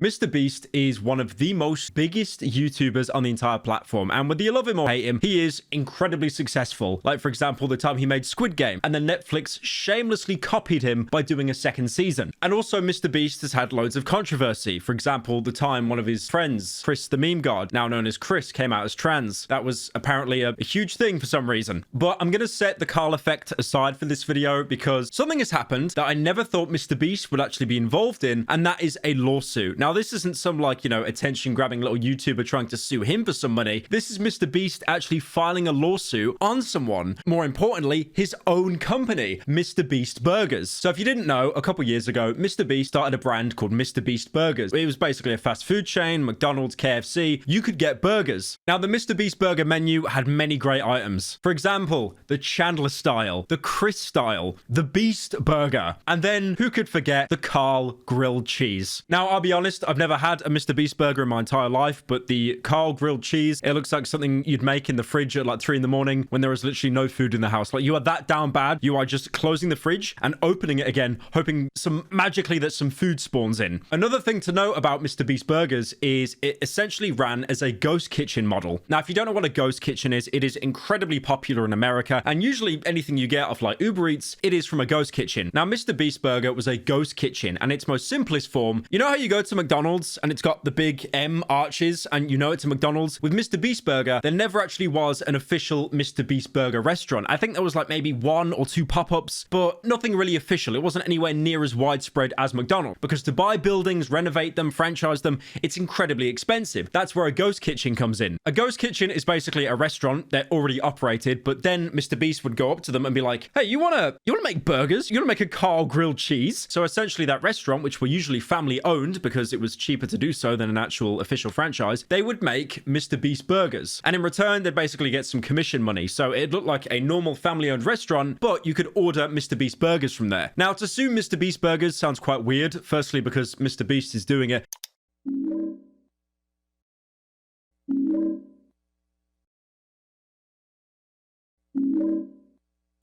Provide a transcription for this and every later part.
MrBeast is one of the most biggest YouTubers on the entire platform, and whether you love him or hate him, he is incredibly successful. Like, for example, the time he made Squid Game, and then Netflix shamelessly copied him by doing a second season. And also, MrBeast has had loads of controversy. For example, the time one of his friends, Chris the Meme God, now known as Chris, came out as trans. That was apparently a huge thing for some reason. But I'm gonna set the Carl effect aside for this video because something has happened that I never thought MrBeast would actually be involved in, and that is a lawsuit. Now, this isn't some, like, you know, attention-grabbing little YouTuber trying to sue him for some money. This is MrBeast actually filing a lawsuit on someone. More importantly, his own company, MrBeast Burgers. So if you didn't know, a couple years ago, MrBeast started a brand called MrBeast Burgers. It was basically a fast food chain, McDonald's, KFC. You could get burgers. Now, the MrBeast Burger menu had many great items. For example, the Chandler style, the Chris style, the Beast Burger, and then who could forget the Carl grilled cheese. Now, I'll be honest, I've never had a MrBeast burger in my entire life, but the Carl grilled cheese, it looks like something you'd make in the fridge at like 3 in the morning when there is literally no food in the house. Like, you are that down bad, you are just closing the fridge and opening it again, hoping magically that some food spawns in. Another thing to note about MrBeast Burgers is it essentially ran as a ghost kitchen model. Now, if you don't know what a ghost kitchen is, it is incredibly popular in America, and usually anything you get off like Uber Eats, it is from a ghost kitchen. Now, MrBeast Burger was a ghost kitchen, and its most simplest form, you know how you go to McDonald's and it's got the big M arches and you know it's a McDonald's? With MrBeast Burger, there never actually was an official MrBeast Burger restaurant. I think there was like maybe 1 or 2 pop-ups, but nothing really official. It wasn't anywhere near as widespread as McDonald's, because to buy buildings, renovate them, franchise them, it's incredibly expensive. That's where a ghost kitchen comes in. A ghost kitchen is basically a restaurant that already operated, but then MrBeast would go up to them and be like, hey, you wanna make burgers? You wanna make a Carl grilled cheese? So essentially that restaurant, which were usually family owned because it was cheaper to do so than an actual official franchise, they would make MrBeast burgers. And in return, they'd basically get some commission money. So it looked like a normal family-owned restaurant, but you could order MrBeast burgers from there. Now, to sue MrBeast burgers sounds quite weird. Firstly, because MrBeast is doing it.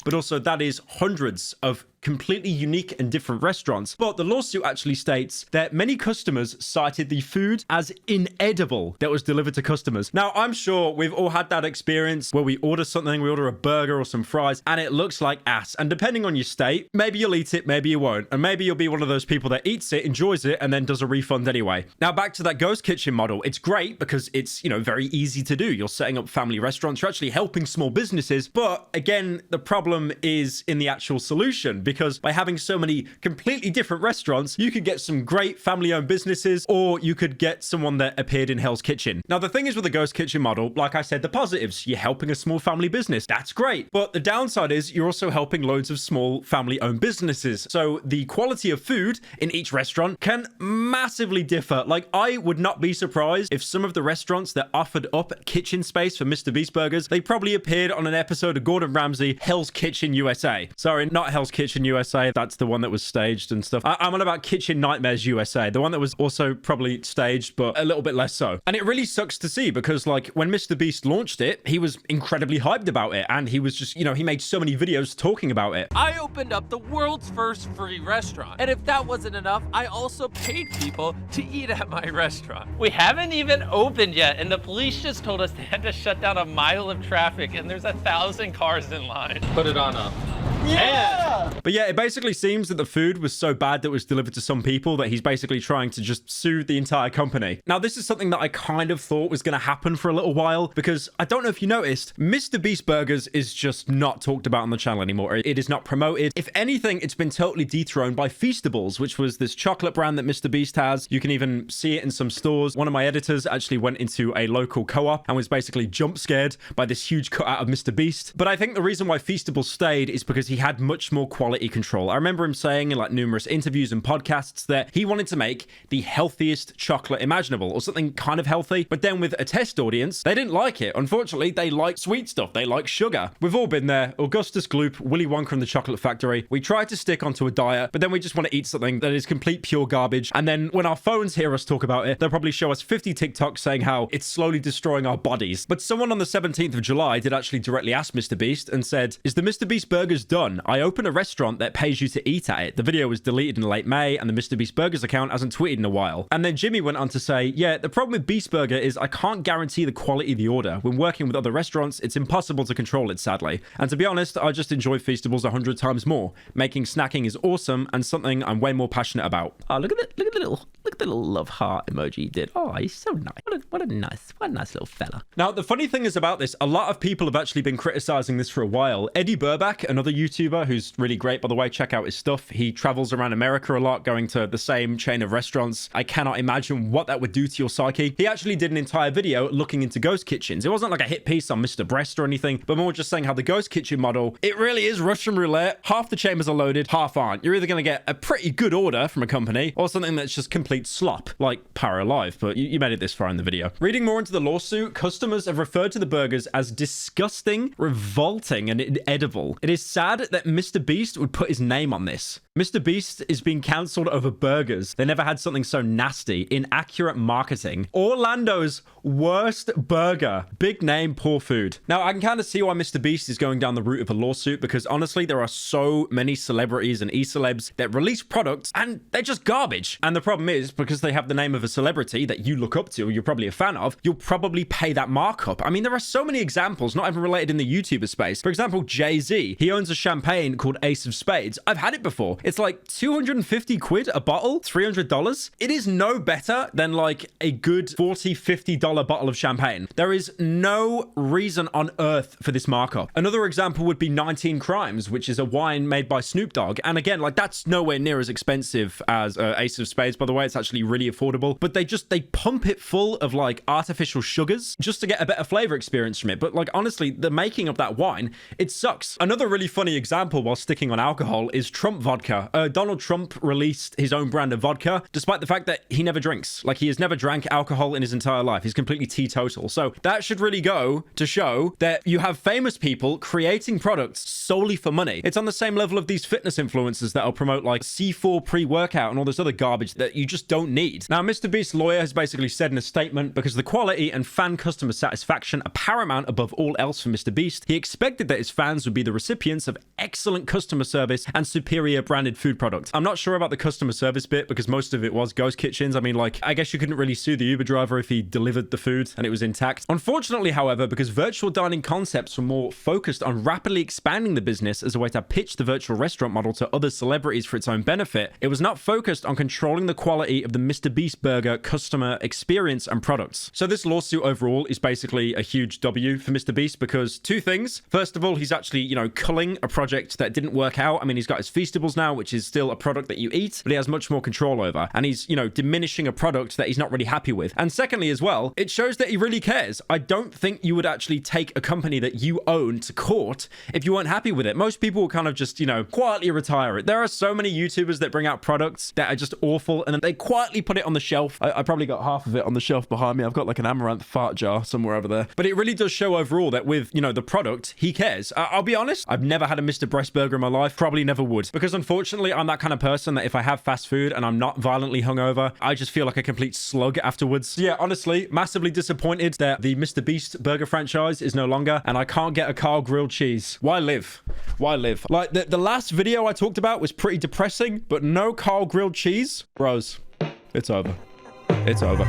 But also, that is hundreds of completely unique and different restaurants. But the lawsuit actually states that many customers cited the food as inedible that was delivered to customers. Now, I'm sure we've all had that experience where we order something, we order a burger or some fries, and it looks like ass. And depending on your state, maybe you'll eat it, maybe you won't. And maybe you'll be one of those people that eats it, enjoys it, and then does a refund anyway. Now, back to that ghost kitchen model. It's great because it's, you know, very easy to do. You're setting up family restaurants, you're actually helping small businesses. But again, the problem is in the actual solution, because by having so many completely different restaurants, you could get some great family-owned businesses, or you could get someone that appeared in Hell's Kitchen. Now, the thing is with the ghost kitchen model, like I said, the positives, you're helping a small family business. That's great. But the downside is you're also helping loads of small family-owned businesses. So the quality of food in each restaurant can massively differ. Like, I would not be surprised if some of the restaurants that offered up kitchen space for MrBeast burgers, they probably appeared on an episode of Gordon Ramsay, Hell's Kitchen USA. Sorry, not Hell's Kitchen USA. That's the one that was staged and stuff. I'm on about Kitchen Nightmares USA, the one that was also probably staged, but a little bit less so. And it really sucks to see, because like when MrBeast launched it, he was incredibly hyped about it, and he was just, you know, he made so many videos talking about it. I opened up the world's first free restaurant, and if that wasn't enough, I also paid people to eat at my restaurant. We haven't even opened yet, and the police just told us they had to shut down a mile of traffic, and there's 1,000 cars in line. Put it on up. Yeah! But yeah, it basically seems that the food was so bad that it was delivered to some people that he's basically trying to just sue the entire company. Now, this is something that I kind of thought was going to happen for a little while, because I don't know if you noticed, MrBeast Burgers is just not talked about on the channel anymore. It is not promoted. If anything, it's been totally dethroned by Feastables, which was this chocolate brand that MrBeast has. You can even see it in some stores. One of my editors actually went into a local co-op and was basically jump scared by this huge cutout of MrBeast. But I think the reason why Feastables stayed is because he had much more quality control. I remember him saying in like numerous interviews and podcasts that he wanted to make the healthiest chocolate imaginable, or something kind of healthy. But then with a test audience, they didn't like it. Unfortunately, they like sweet stuff. They like sugar. We've all been there. Augustus Gloop, Willy Wonka and the Chocolate Factory. We try to stick onto a diet, but then we just want to eat something that is complete pure garbage. And then when our phones hear us talk about it, they'll probably show us 50 TikToks saying how it's slowly destroying our bodies. But someone on the 17th of July did actually directly ask MrBeast and said, is the MrBeast burgers done? done. I open a restaurant that pays you to eat at it. The video was deleted in late May, and the MrBeast Burgers account hasn't tweeted in a while. And then Jimmy went on to say, yeah, the problem with Beast Burger is I can't guarantee the quality of the order. When working with other restaurants, it's impossible to control it, sadly. And to be honest, I just enjoy Feastables 100 times more. Making snacking is awesome and something I'm way more passionate about. Oh, look at the little love heart emoji he did. Oh, he's so nice. What a nice little fella. Now, the funny thing is about this, a lot of people have actually been criticizing this for a while. Eddie Burback, another YouTuber who's really great, by the way, check out his stuff. He travels around America a lot, going to the same chain of restaurants. I cannot imagine what that would do to your psyche. He actually did an entire video looking into ghost kitchens. It wasn't like a hit piece on Mr. Breast or anything, but more just saying how the ghost kitchen model, it really is Russian roulette. Half the chambers are loaded, half aren't. You're either going to get a pretty good order from a company or something that's just complete slop, like Power Alive, but you made it this far in the video. Reading more into the lawsuit, customers have referred to the burgers as disgusting, revolting, and inedible. It is sad that MrBeast would put his name on this. MrBeast is being cancelled over burgers. They never had something so nasty. Inaccurate marketing. Orlando's worst burger. Big name, poor food. Now, I can kind of see why MrBeast is going down the route of a lawsuit, because honestly, there are so many celebrities and e-celebs that release products and they're just garbage. And the problem is, because they have the name of a celebrity that you look up to, or you're probably a fan of, you'll probably pay that markup. I mean, there are so many examples, not even related in the YouTuber space. For example, Jay-Z, he owns a champagne called Ace of Spades. I've had it before. It's like 250 quid a bottle, $300. It is no better than like a good $40, $50 bottle of champagne. There is no reason on earth for this markup. Another example would be 19 Crimes, which is a wine made by Snoop Dogg. And again, like that's nowhere near as expensive as Ace of Spades, by the way. It's actually really affordable, but they pump it full of like artificial sugars just to get a better flavor experience from it. But like, honestly, the making of that wine, it sucks. Another really funny example while sticking on alcohol is Trump vodka. Donald Trump released his own brand of vodka, despite the fact that he never drinks. Like, he has never drank alcohol in his entire life. He's completely teetotal. So that should really go to show that you have famous people creating products solely for money. It's on the same level of these fitness influencers that'll promote like C4 pre-workout and all this other garbage that you just don't need. Now, MrBeast's lawyer has basically said in a statement, because the quality and fan customer satisfaction are paramount above all else for MrBeast, he expected that his fans would be the recipients of excellent customer service and superior branded food products. I'm not sure about the customer service bit, because most of it was ghost kitchens. I mean, like, I guess you couldn't really sue the Uber driver if he delivered the food and it was intact. Unfortunately, however, because virtual dining concepts were more focused on rapidly expanding the business as a way to pitch the virtual restaurant model to other celebrities for its own benefit, it was not focused on controlling the quality of the MrBeast burger customer experience and products. So this lawsuit overall is basically a huge W for MrBeast, because two things. First of all, he's actually, you know, culling a project that didn't work out. I mean, he's got his Feastables now, which is still a product that you eat, but he has much more control over. And he's, you know, diminishing a product that he's not really happy with. And secondly, as well, it shows that he really cares. I don't think you would actually take a company that you own to court if you weren't happy with it. Most people will kind of just, you know, quietly retire it. There are so many YouTubers that bring out products that are just awful, and then they quietly put it on the shelf. I probably got half of it on the shelf behind me. I've got like an amaranth fart jar somewhere over there. But it really does show overall that with, you know, the product, he cares. I'll be honest, I've never had a Mr. Breast burger in my life. Probably never would. Because unfortunately, I'm that kind of person that if I have fast food and I'm not violently hungover, I just feel like a complete slug afterwards. So yeah, honestly, massively disappointed that the MrBeast burger franchise is no longer, and I can't get a Carl grilled cheese. Why live? Why live? Like, the last video I talked about was pretty depressing, but no Carl grilled cheese? Bros, it's over. It's over.